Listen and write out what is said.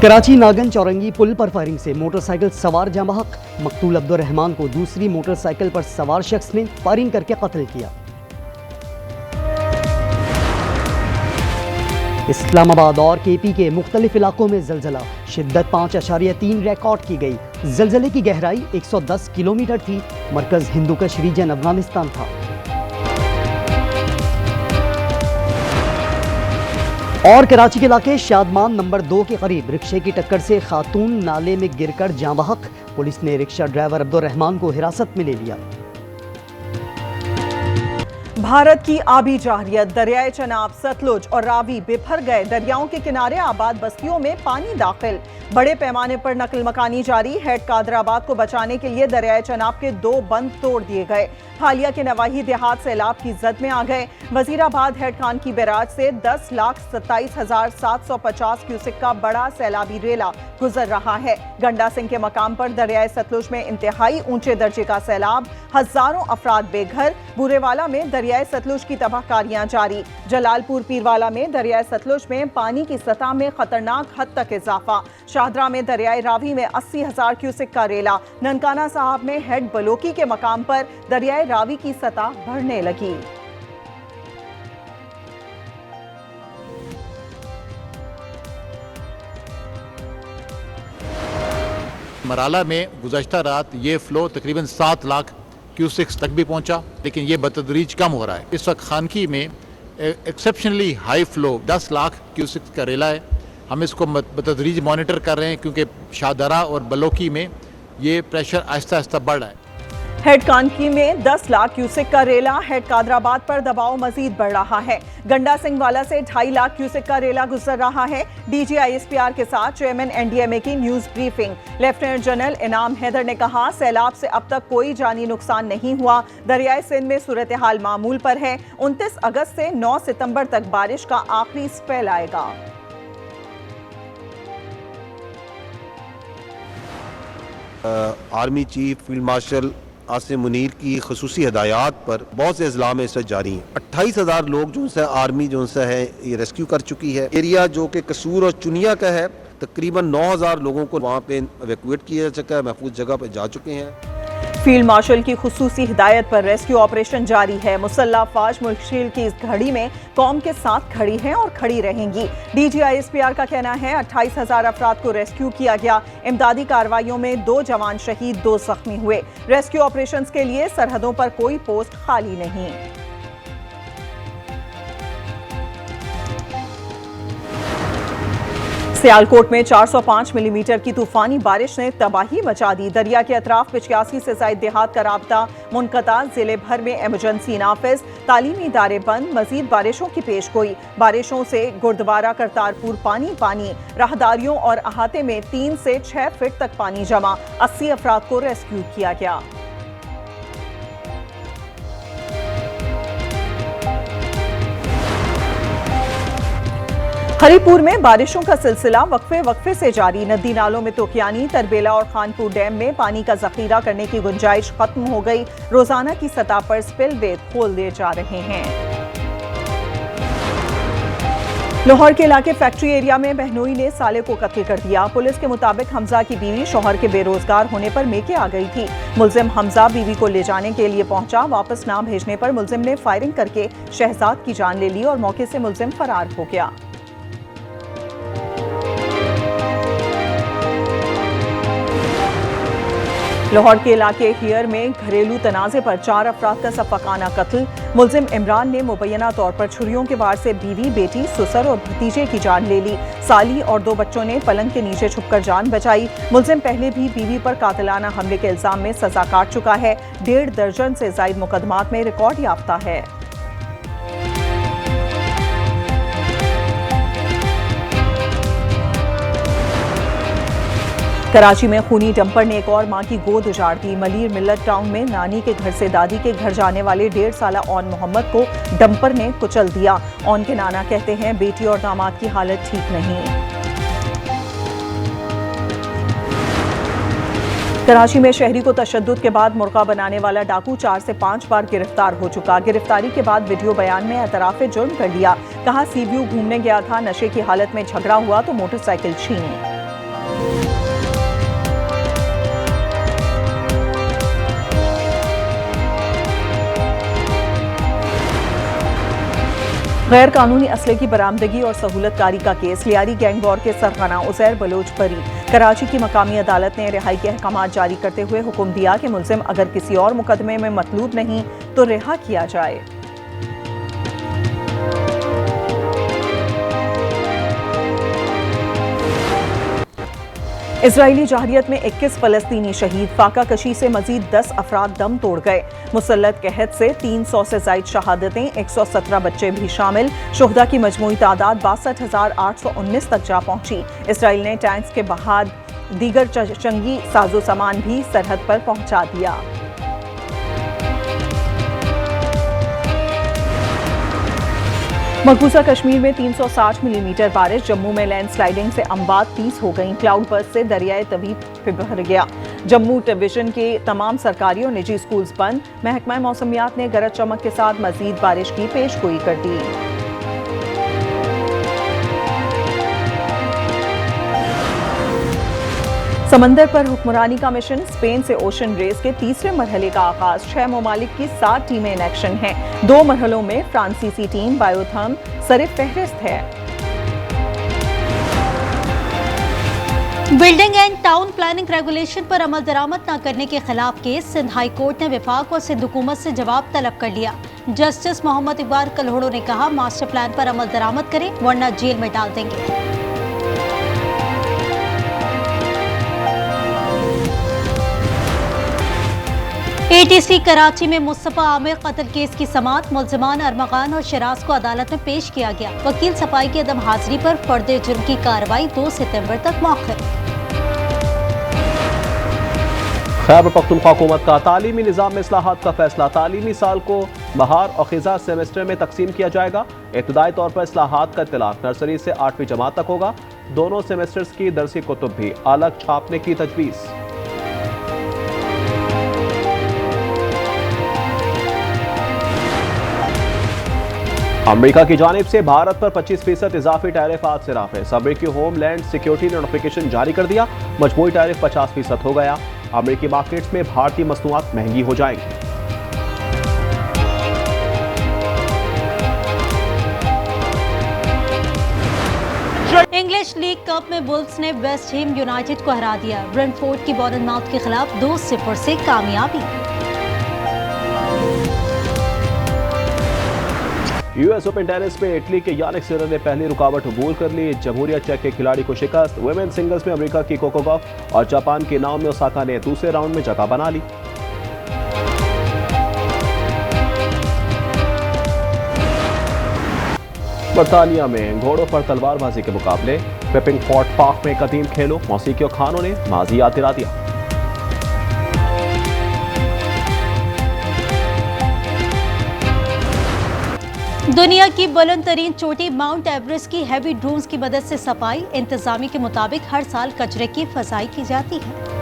कराची नागन चौरंगी पुल पर फायरिंग से मोटरसाइकिल सवार जाँ बहक। मकतूल अब्दुल रहमान को दूसरी मोटरसाइकिल पर सवार शख्स ने फायरिंग करके कत्ल किया। इस्लामाबाद और केपी के मुख्तलिफ इलाकों में जलजला, शिद्दत 5.3 रिकॉर्ड की गई। जलजले की गहराई 110 किलोमीटर थी। मरकज हिंदूकश रीजन अफगानिस्तान था। और कराची के इलाके शादमान नंबर 2 के करीब रिक्शे की टक्कर से खातून नाले में गिरकर जाँ बहक। पुलिस ने रिक्शा ड्राइवर अब्दुल रहमान को हिरासत में ले लिया। भारत की आबी जाहरियत, दरियाए चनाब, सतलुज और रावी बिफर गए। दरियाओं के किनारे आबाद बस्तियों में पानी दाखिल। बड़े पैमाने पर नकल मकानी जारी। हेड कादराबाद को बचाने के लिए दरियाए चनाब के 2 बंद तोड़ दिए गए। हालिया के नवाही देहात सैलाब की जद में आ गए। वजीराबाद हेड खान की बैराज से 10,27,750 क्यूसेक का बड़ा सैलाबी रेला गुजर रहा है। गंडा सिंह के मकाम पर दरियाए सतलुज में इंतहाई ऊंचे दर्जे का सैलाब, हजारों अफराद बेघर। बुरेवाला में दरियाए सतलुज की तबाहकारियां जारी। जलालपुर पीरवाला में दरियाए सतलुज में पानी की सतह में खतरनाक हद तक इजाफा। शाहदरा में दरियाए रावी में 80,000 क्यूसेक का रेला। ननकाना साहब में हेड बलोकी के मकाम पर दरियाए रावी की सतह बढ़ने लगी। मराला में गुज़श्ता रात ये फ्लो तकरीबन 7 लाख क्यूसेक्स तक भी पहुंचा, लेकिन ये बतदरीज कम हो रहा है। इस वक्त खानकी में exceptionally high flow 10 lakh cusecs का रेला है। हम इसको बतदरीज मॉनिटर कर रहे हैं क्योंकि शाहदरा और बलोकी में ये प्रेशर आहिस्ता आहिस्ता बढ़ रहा है। हेड कानकी में 10 लाख क्यूसेक का रेला। हेड कादराबाद पर दबाव मजीद बढ़ रहा है। गंडा सिंह वाला से 2.5 लाख क्यूसेक का रेला गुजर रहा है। DGISPR के साथ चेयरमैन NDMA की न्यूज ब्रीफिंग। लेफ्टिनेंट जनरल इनाम हैदर ने कहा, सैलाब से अब तक कोई जानी नुकसान नहीं हुआ। दरियाए सिंध में सूरत हाल मामूल पर है। 29 अगस्त से 9 सितंबर तक बारिश का आखिरी स्पेल आएगा। Army chief field marshal Asim Munir की खसूसी हदायत पर बहुत से अजला में इस वक्त जारी हैं। 28,000 लोग जो उनसे आर्मी जो उनसे है ये रेस्क्यू कर चुकी है। एरिया जो कि कसूर और चुनिया का है, तकरीबन 9,000 लोगों को वहाँ पे एवेक्यूएट किया जा चुका है, महफूज जगह पे जा चुके हैं। फील्ड मार्शल की खुसूसी हिदायत पर रेस्क्यू ऑपरेशन जारी है। मुसल्लह अफवाज मुश्किल की इस घड़ी में कौम के साथ खड़ी हैं और खड़ी रहेंगी। DGISPR का कहना है 28,000 अफराद को रेस्क्यू किया गया। इमदादी कार्रवाइयों में 2 जवान शहीद, 2 जख्मी हुए। रेस्क्यू ऑपरेशंस के लिए सरहदों पर कोई पोस्ट खाली नहीं। सियालकोट में 405 मिलीमीटर की तूफानी बारिश ने तबाही मचा दी। दरिया के अतराफ 85 से ज्यादा देहात का राब्ता मुनक़ता। जिले भर में इमरजेंसी नाफिज, तालीमी इदारे बंद। मजीद बारिशों की पेशगोई। बारिशों से गुरुद्वारा करतारपुर पानी पानी। राहदारियों और अहाते में 3 से 6 फीट तक पानी जमा। 80 अफराद को रेस्क्यू किया गया। हरीपुर में बारिशों का सिलसिला वक्फे से जारी। नदी नालों में तोकियानी, तरबेला और खानपुर डैम में पानी का जखीरा करने की गुंजाइश खत्म हो गई। रोजाना की सतह पर स्पिलवे खोल दिए जा रहे हैं। लाहौर के इलाके फैक्ट्री एरिया में बहनोई ने साले को कत्ल कर दिया। पुलिस के मुताबिक हमजा की बीवी शौहर के बेरोजगार होने पर मेके आ गई थी। मुलजिम हमजा बीवी को ले जाने के लिए पहुंचा। वापस ना भेजने पर मुलजिम ने फायरिंग करके शहजाद की जान ले ली और मौके से मुलजिम फरार हो गया। लाहौर के इलाके हियर में घरेलू तनाजे पर 4 अफराद का सफाकाना कत्ल। मुलजिम इमरान ने मुबैना तौर पर छुरियों के वार से बीवी, बेटी, ससुर और भतीजे की जान ले ली। साली और 2 बच्चों ने पलंग के नीचे छुपकर जान बचाई। मुलजिम पहले भी बीवी पर कातिलाना हमले के इल्जाम में सजा काट चुका है। 1.5 दर्जन से ज्यादा मुकदमात में रिकॉर्ड याफ्ता है। कराची में खूनी डंपर ने एक और मां की गोद उजाड़ दी। मलीर मिल्लत टाउन में नानी के घर से दादी के घर जाने वाले 1.5 साला ओन मोहम्मद को डंपर ने कुचल दिया। ओन के नाना कहते हैं बेटी और दामाद की हालत ठीक नहीं। कराची में शहरी को तशद्दुद के बाद मुर्गा बनाने वाला डाकू 4 से 5 बार गिरफ्तार हो चुका। गिरफ्तारी के बाद वीडियो बयान में एतराफ़े जुर्म कर लिया। कहा सी व्यू घूमने गया था, नशे की हालत में झगड़ा हुआ तो मोटरसाइकिल छीनी। गैर कानूनी असले की बरामदगी और सहूलतकारी का केस। लियारी गैंग वॉर के सरगना उजैर बलोच बरी। कराची की मकामी अदालत ने रिहाई के अहकाम जारी करते हुए हुक्म दिया कि मुलजिम अगर किसी और मुकदमे में मतलूब नहीं तो रिहा किया जाए। इजरायली जहरियत में 21 फलस्तीनी शहीद। फाका कशी से मजीद 10 अफराद दम तोड़ गए। मुसल्लत कहत से 300 से जायद शहादतें, 117 बच्चे भी शामिल। शुहदा की मजमूई तादाद 62,819 तक जा पहुंची। इसराइल ने टैंक्स के बाद दीगर जंगी साजो सामान भी सरहद पर पहुंचा दिया। मकबूजा कश्मीर में 360 मिलीमीटर बारिश। जम्मू में लैंडस्लाइडिंग से अमवात 30 हो गईं। क्लाउड बर्स्ट से दरियाए तवीब भर गया। जम्मू डिवीजन के तमाम सरकारी और निजी स्कूल्स बंद। महकमा मौसमियात ने गरज चमक के साथ मजीद बारिश की पेशगोई कर दी। समंदर पर हुक्मरानी का मिशन। स्पेन से ओशन रेस के तीसरे मरहले का आगाज। 6 ममालिक की 7 टीमें इन एक्शन हैं। 2 मरहलों में फ्रांसीसी टीम बायोथर्म सरे फहरिस्त है। Building and town planning regulation पर अमल दरामद न करने के खिलाफ केस। सिंध हाई कोर्ट ने विफाक और सिंध हुकूमत से जवाब तलब कर लिया। जस्टिस मोहम्मद इकबाल कल्होड़ो ने कहा, मास्टर प्लान पर अमल दरामद करें वरना जेल में डाल देंगे। ATC कराची में मुस्तफा आमिर कत्ल केस की समाअत। मुल्जिमान अरमगान और शराज को अदालत में पेश किया गया। वकील सफाई की अदम हाजिरी पर फर्द जुर्म की कार्रवाई 2 सितंबर तक मौखर। खैबर पख्तूनख्वा हुकूमत का तालीमी निज़ाम में इस्लाहात का फैसला। तालीमी साल को बहार और खिज़ा सेमेस्टर में तकसीम किया जाएगा। इब्तदाई तौर पर इस्लाहात का इत्तलाक नर्सरी से 8वीं जमात तक होगा। दोनों सेमेस्टर्स की दरसी कुतुब भी अलग छापने की तजवीज़। अमेरिका की जानिब से भारत पर 25% इजाफी टैरिफ आज से नाफिज। अमेरिकी होमलैंड सिक्योरिटी ने नोटिफिकेशन जारी कर दिया। मजमूई टैरिफ 50% हो गया। अमेरिकी मार्केट्स में भारतीय मसनूआत महंगी हो जाएंगी। इंग्लिश लीग कप में बुल्स ने वेस्ट हैम यूनाइटेड को हरा दिया। ब्रेंटफोर्ड की बॉर्नमाउथ के खिलाफ 2-0 से कामयाबी। यूएस ओपन टेनिस में इटली के यानिक सिनर ने पहली रुकावट अबूर कर ली। जमहूरिया चेक के खिलाड़ी को शिकस्त। वुमेन सिंगल्स में अमेरिका की कोको गॉफ और जापान की नाओमी ओसाका ने दूसरे राउंड में जगह बना ली। बरतानिया में घोड़ों पर तलवारबाजी के मुकाबले। पिपिंग फोर्ट पार्क में कदीम खेलों, मौसीकी और खानों ने माजी याद दिला दिया। दुनिया की बुलंद तरीन चोटी माउंट एवरेस्ट की हैवी ड्रोन्स की मदद से सफाई। इंतजामी के मुताबिक हर साल कचरे की फजाई की जाती है।